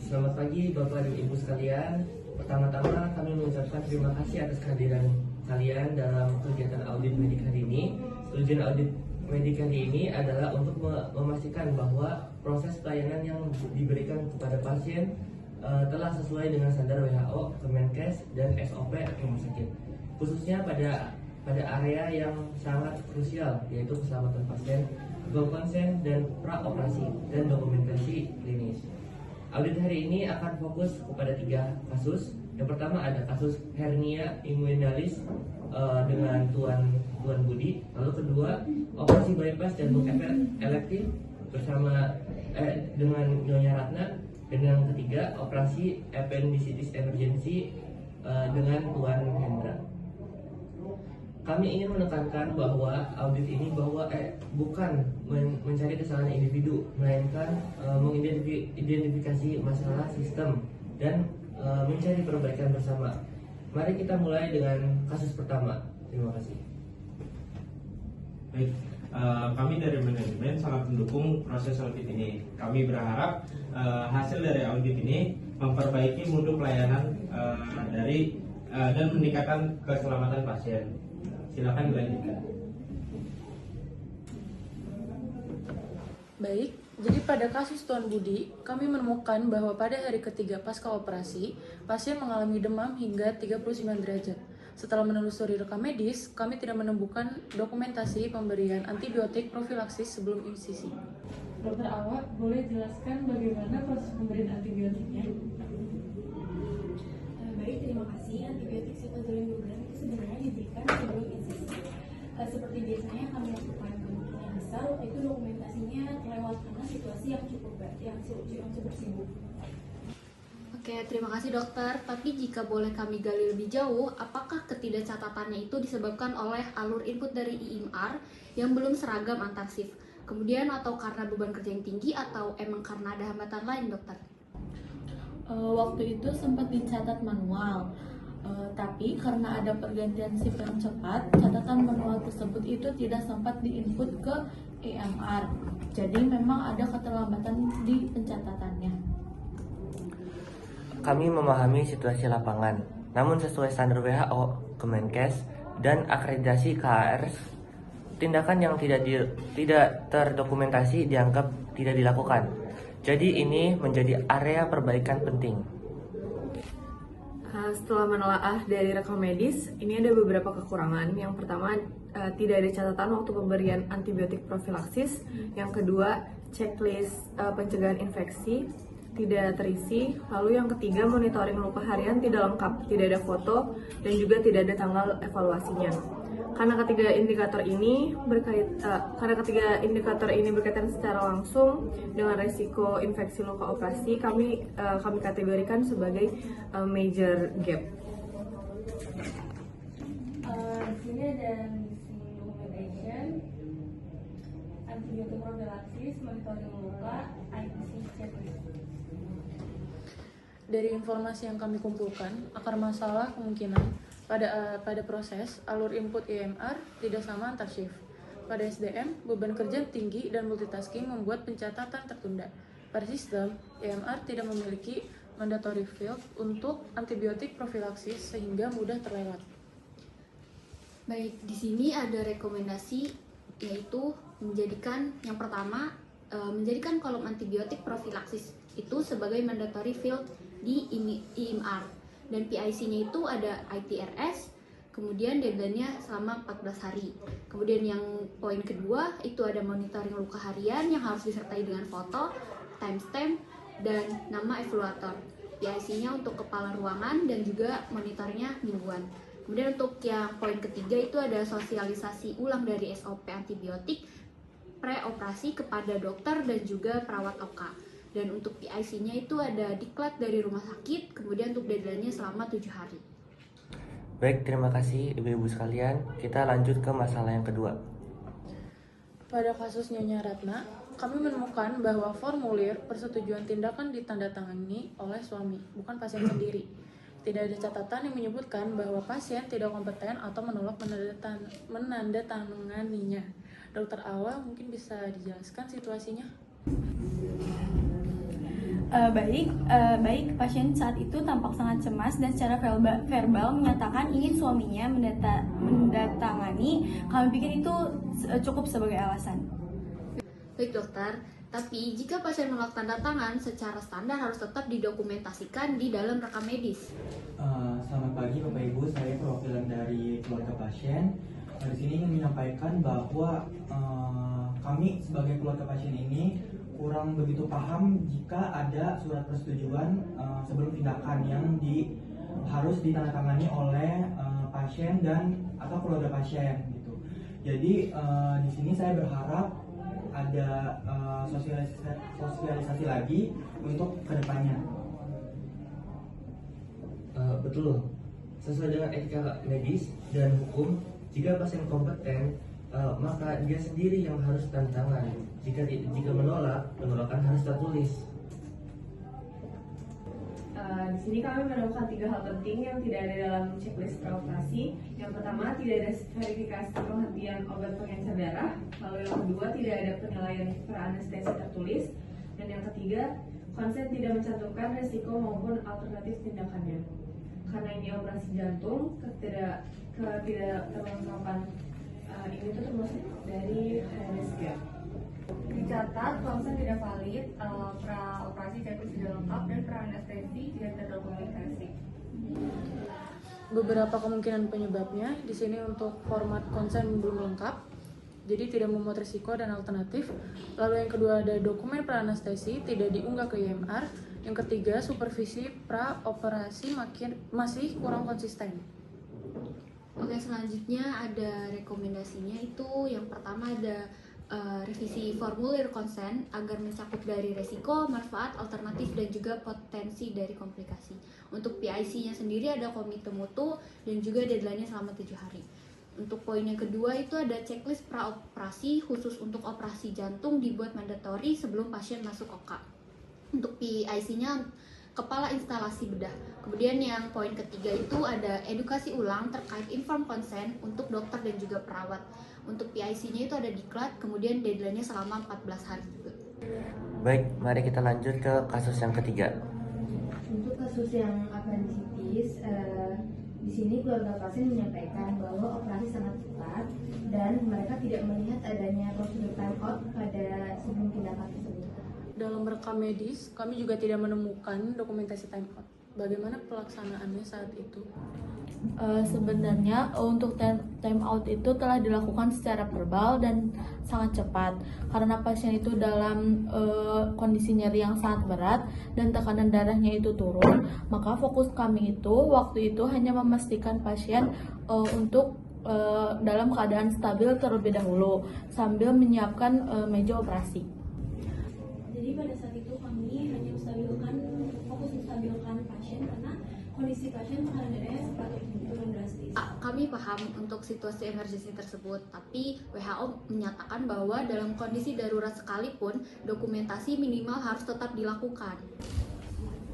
Selamat pagi Bapak dan Ibu sekalian. Pertama-tama kami mengucapkan terima kasih atas kehadiran kalian dalam kegiatan audit medik hari ini. Tujuan audit medik hari ini adalah untuk memastikan bahwa proses pelayanan yang diberikan kepada pasien telah sesuai dengan standar WHO, Kemenkes, dan SOP rumah sakit. Khususnya pada area yang sangat krusial, yaitu keselamatan pasien, konsen dan pra-operasi dan dokumentasi klinis. Audit hari ini akan fokus kepada 3 kasus. Yang pertama ada kasus hernia inguinalis dengan Tuan Budi. Lalu kedua, operasi bypass jantung elektif bersama dengan Nyonya Ratna. Dan yang ketiga, operasi appendicitis emergency dengan Tuan Hendra. Kami ingin menekankan bahwa audit ini bukan mencari kesalahan individu, melainkan mengidentifikasi masalah sistem dan mencari perbaikan bersama. Mari kita mulai dengan kasus pertama. Terima kasih. Baik, kami dari manajemen sangat mendukung proses audit ini. Kami berharap hasil dari audit ini memperbaiki mutu pelayanan dan meningkatkan keselamatan pasien. Silakan dilanjutkan. Baik, jadi pada kasus Tuan Budi, kami menemukan bahwa pada hari ketiga pasca operasi, pasien mengalami demam hingga 39 derajat. Setelah menelusuri rekam medis, kami tidak menemukan dokumentasi pemberian antibiotik profilaksis sebelum insisi. Dokter Awa, boleh jelaskan bagaimana proses pemberian antibiotiknya? Baik, terima kasih. Antibiotik Cefazolin 2 gram itu sebenarnya diberikan sebelum insisi. Seperti biasanya kami lakukan kemungkinan besar waktu itu dokumentasinya terlewat karena situasi yang cukup sibuk. Oke, terima kasih dokter. Tapi jika boleh kami gali lebih jauh, apakah ketidakcatatannya itu disebabkan oleh alur input dari IMR yang belum seragam antar shift? Kemudian atau karena beban kerja yang tinggi atau emang karena ada hambatan lain, dokter? Waktu itu sempat dicatat manual, tapi karena ada pergantian shift yang cepat, catatan manual tersebut itu tidak sempat diinput ke EMR. Jadi memang ada keterlambatan di pencatatannya. Kami memahami situasi lapangan, namun sesuai standar WHO, Kemenkes, dan akreditasi KARS, tindakan yang tidak terdokumentasi dianggap tidak dilakukan. Jadi ini menjadi area perbaikan penting. Setelah menelaah dari rekam medis, ini ada beberapa kekurangan. Yang pertama, tidak ada catatan waktu pemberian antibiotik profilaksis. Yang kedua, checklist pencegahan infeksi tidak terisi. Lalu yang ketiga, monitoring luka harian tidak lengkap, tidak ada foto, dan juga tidak ada tanggal evaluasinya. Karena ketiga indikator ini berkaitan secara langsung dengan resiko infeksi luka operasi, kami kategorikan sebagai major gap. Di sini ada missing documentation, antibiotik profilaksis, monitoring luka, IPC checklist. Dari informasi yang kami kumpulkan, akar masalah kemungkinan pada proses alur input EMR tidak sama antar shift. Pada SDM, beban kerja tinggi dan multitasking membuat pencatatan tertunda. Pada sistem, EMR tidak memiliki mandatory field untuk antibiotik profilaksis sehingga mudah terlewat. Baik, di sini ada rekomendasi yaitu menjadikan yang pertama menjadikan kolom antibiotik profilaksis itu sebagai mandatory field di IMR. Dan PIC-nya itu ada ITRS, kemudian deadline-nya selama 14 hari. Kemudian yang poin kedua itu ada monitoring luka harian yang harus disertai dengan foto, timestamp, dan nama evaluator. PIC-nya untuk kepala ruangan dan juga monitornya mingguan. Kemudian untuk yang poin ketiga itu ada sosialisasi ulang dari SOP antibiotik pre-operasi kepada dokter dan juga perawat OK. Dan untuk PIC-nya itu ada diklat dari rumah sakit, kemudian untuk deadline-nya selama 7 hari. Baik, terima kasih ibu-ibu sekalian. Kita lanjut ke masalah yang kedua. Pada kasus Nyonya Ratna, kami menemukan bahwa formulir persetujuan tindakan ditandatangani oleh suami, bukan pasien sendiri. Tidak ada catatan yang menyebutkan bahwa pasien tidak kompeten atau menolak menandatanganinya. Dokter Awa mungkin bisa dijelaskan situasinya? Baik, pasien saat itu tampak sangat cemas dan secara verbal menyatakan ingin suaminya mendatangani. Kami pikir itu cukup sebagai alasan. Baik dokter, tapi jika pasien menolak tanda tangan, secara standar harus tetap didokumentasikan di dalam rekam medis. Selamat pagi Bapak Ibu, saya perwakilan dari keluarga pasien. Di sini ingin menyampaikan bahwa kami sebagai keluarga pasien ini kurang begitu paham jika ada surat persetujuan sebelum tindakan yang harus ditandatangani oleh pasien dan atau keluarga pasien gitu. Jadi di sini saya berharap ada sosialisasi lagi untuk kedepannya. Betul, sesuai dengan etika medis dan hukum, jika pasien kompeten maka dia sendiri yang harus tanda tangan. Jika menolak, penolakan harus tertulis. Di sini kami menemukan 3 hal penting yang tidak ada dalam checklist praoperasi. Yang pertama, tidak ada verifikasi penghentian obat pengencer darah. Lalu yang kedua, tidak ada penilaian pra-anestesi tertulis. Dan yang ketiga, konsen tidak mencantumkan resiko maupun alternatif tindakannya. Karena ini operasi jantung, ketidakterlengkapan ini itu termasuk dari high risk gap. Dicatat, konsen tidak valid, pra-operasi checklist tidak lengkap, dan pra-anestesi tidak terdokumentasi. Beberapa kemungkinan penyebabnya di sini untuk format konsen belum lengkap, jadi tidak memuat risiko dan alternatif. Lalu yang kedua ada dokumen pra-anestesi tidak diunggah ke IMR. Yang ketiga, supervisi pra-operasi masih kurang konsisten. Oke, selanjutnya ada rekomendasinya, itu yang pertama ada revisi formulir konsen agar mencakup dari resiko, manfaat, alternatif, dan juga potensi dari komplikasi. Untuk PIC-nya sendiri ada komite mutu dan juga deadline-nya selama 7 hari. Untuk poin yang kedua itu ada checklist praoperasi khusus untuk operasi jantung dibuat mandatori sebelum pasien masuk OK. Untuk PIC-nya kepala instalasi bedah. Kemudian yang poin ketiga itu ada edukasi ulang terkait informed consent untuk dokter dan juga perawat. Untuk PIC-nya itu ada diklat, kemudian deadline-nya selama 14 hari juga. Baik, mari kita lanjut ke kasus yang ketiga. Untuk kasus yang apendisitis, di sini keluarga pasien menyampaikan bahwa operasi sangat cepat dan mereka tidak melihat adanya prosedur time out pada sebelum tindakan tersebut. Dalam rekam medis, kami juga tidak menemukan dokumentasi time out. Bagaimana pelaksanaannya saat itu? Sebenarnya untuk time out itu telah dilakukan secara verbal dan sangat cepat karena pasien itu dalam kondisi nyeri yang sangat berat dan tekanan darahnya itu turun. Maka fokus kami itu waktu itu hanya memastikan pasien untuk dalam keadaan stabil terlebih dahulu sambil menyiapkan meja operasi. Jadi pada saat itu kami hanya fokus menstabilkan pasien karena kondisi pasien tekanan darahnya sempat turun drastis. Kami paham untuk situasi emergensi tersebut, tapi WHO menyatakan bahwa dalam kondisi darurat sekalipun dokumentasi minimal harus tetap dilakukan.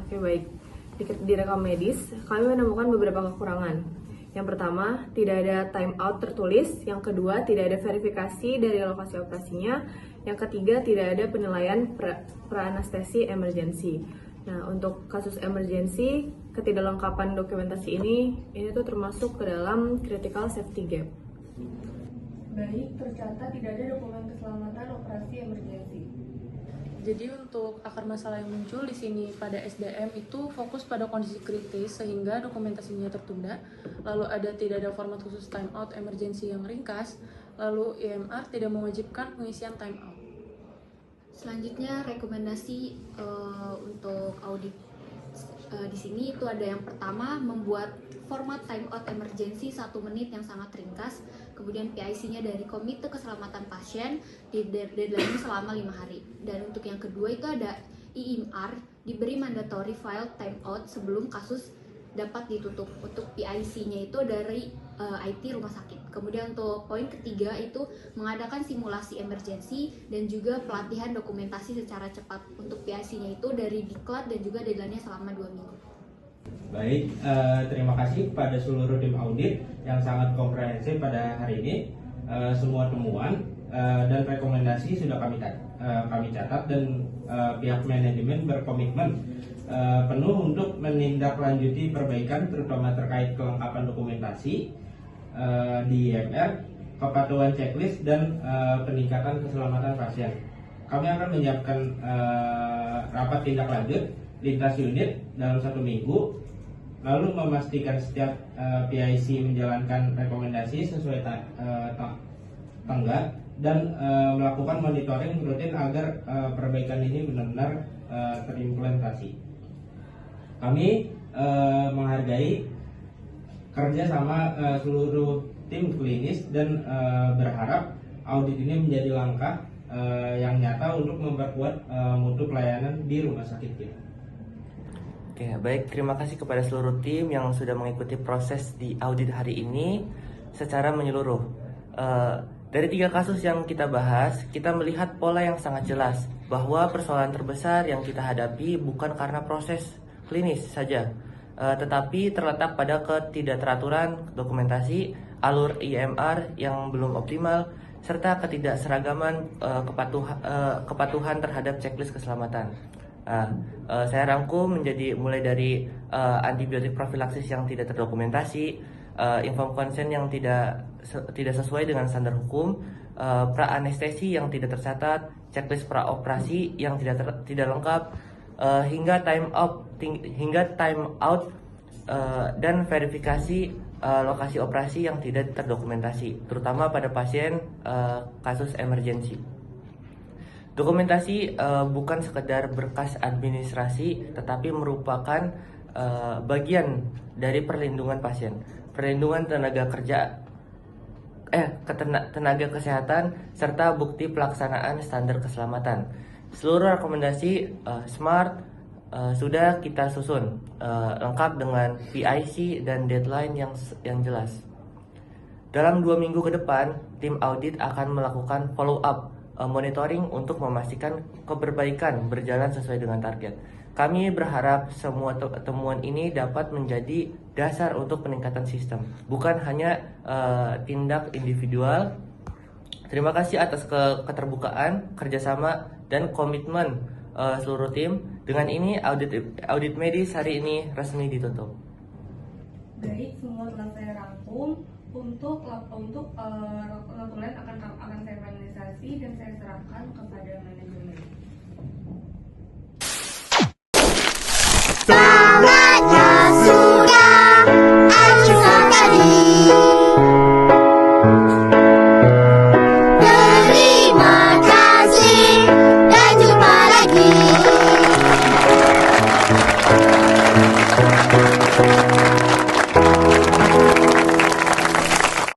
Oke, baik. Di rekam medis, kami menemukan beberapa kekurangan. Yang pertama, tidak ada time out tertulis. Yang kedua, tidak ada verifikasi dari lokasi operasinya. Yang ketiga, tidak ada penilaian pra-anestesi emergensi. Nah, untuk kasus emergensi, ketidaklengkapan dokumentasi ini tuh termasuk ke dalam critical safety gap. Baik, tercatat tidak ada dokumen keselamatan operasi emergensi. Jadi untuk akar masalah yang muncul di sini pada SDM itu fokus pada kondisi kritis sehingga dokumentasinya tertunda. Lalu tidak ada format khusus time out emergency yang ringkas. Lalu IMR tidak mewajibkan pengisian time out. Selanjutnya rekomendasi untuk audit di sini itu ada yang pertama membuat format time out emergency 1 menit yang sangat ringkas. Kemudian PIC-nya dari Komite Keselamatan Pasien di deadline selama 5 hari. Dan untuk yang kedua itu ada IMR diberi mandatory file time out sebelum kasus dapat ditutup. Untuk PIC-nya itu dari IT rumah sakit. Kemudian untuk poin ketiga itu mengadakan simulasi emergensi dan juga pelatihan dokumentasi secara cepat. Untuk PIC-nya itu dari diklat dan juga deadline-nya selama 2 minggu. Baik, terima kasih kepada seluruh tim audit yang sangat komprehensif pada hari ini. Semua temuan dan rekomendasi sudah kami catat dan pihak manajemen berkomitmen penuh untuk menindaklanjuti perbaikan terutama terkait kelengkapan dokumentasi di IMR, kepatuhan checklist dan peningkatan keselamatan pasien. Kami akan menyiapkan rapat tindak lanjut lintas unit dalam 1 minggu, lalu memastikan setiap PIC menjalankan rekomendasi sesuai tenggat dan melakukan monitoring rutin agar perbaikan ini benar-benar terimplementasi. Kami menghargai kerjasama seluruh tim klinis dan berharap audit ini menjadi langkah yang nyata untuk memperkuat mutu pelayanan di rumah sakit kita. Oke, baik. Terima kasih kepada seluruh tim yang sudah mengikuti proses di audit hari ini secara menyeluruh. Dari 3 kasus yang kita bahas, kita melihat pola yang sangat jelas bahwa persoalan terbesar yang kita hadapi bukan karena proses klinis saja, tetapi terletak pada ketidakteraturan dokumentasi, alur IMR yang belum optimal, serta ketidakseragaman kepatuhan terhadap checklist keselamatan. Saya rangkum menjadi mulai dari antibiotik profilaksis yang tidak terdokumentasi, informed consent yang tidak sesuai dengan standar hukum, pra-anestesi yang tidak tercatat, checklist pra-operasi yang tidak lengkap, hingga time out dan verifikasi lokasi operasi yang tidak terdokumentasi, terutama pada pasien kasus emergensi. Dokumentasi bukan sekedar berkas administrasi, tetapi merupakan bagian dari perlindungan pasien, perlindungan tenaga kerja, tenaga kesehatan, serta bukti pelaksanaan standar keselamatan. Seluruh rekomendasi SMART sudah kita susun lengkap dengan PIC dan deadline yang jelas. Dalam 2 minggu ke depan, tim audit akan melakukan follow up monitoring untuk memastikan keperbaikan berjalan sesuai dengan target. Kami berharap semua temuan ini dapat menjadi dasar untuk peningkatan sistem, bukan hanya tindak individual. Terima kasih atas keterbukaan, kerjasama, dan komitmen seluruh tim. Dengan ini audit medis hari ini resmi ditutup. Baik, semua telah saya rangkum. Untuk notulen akan saya finalisasi dan saya serahkan kepada manajemen.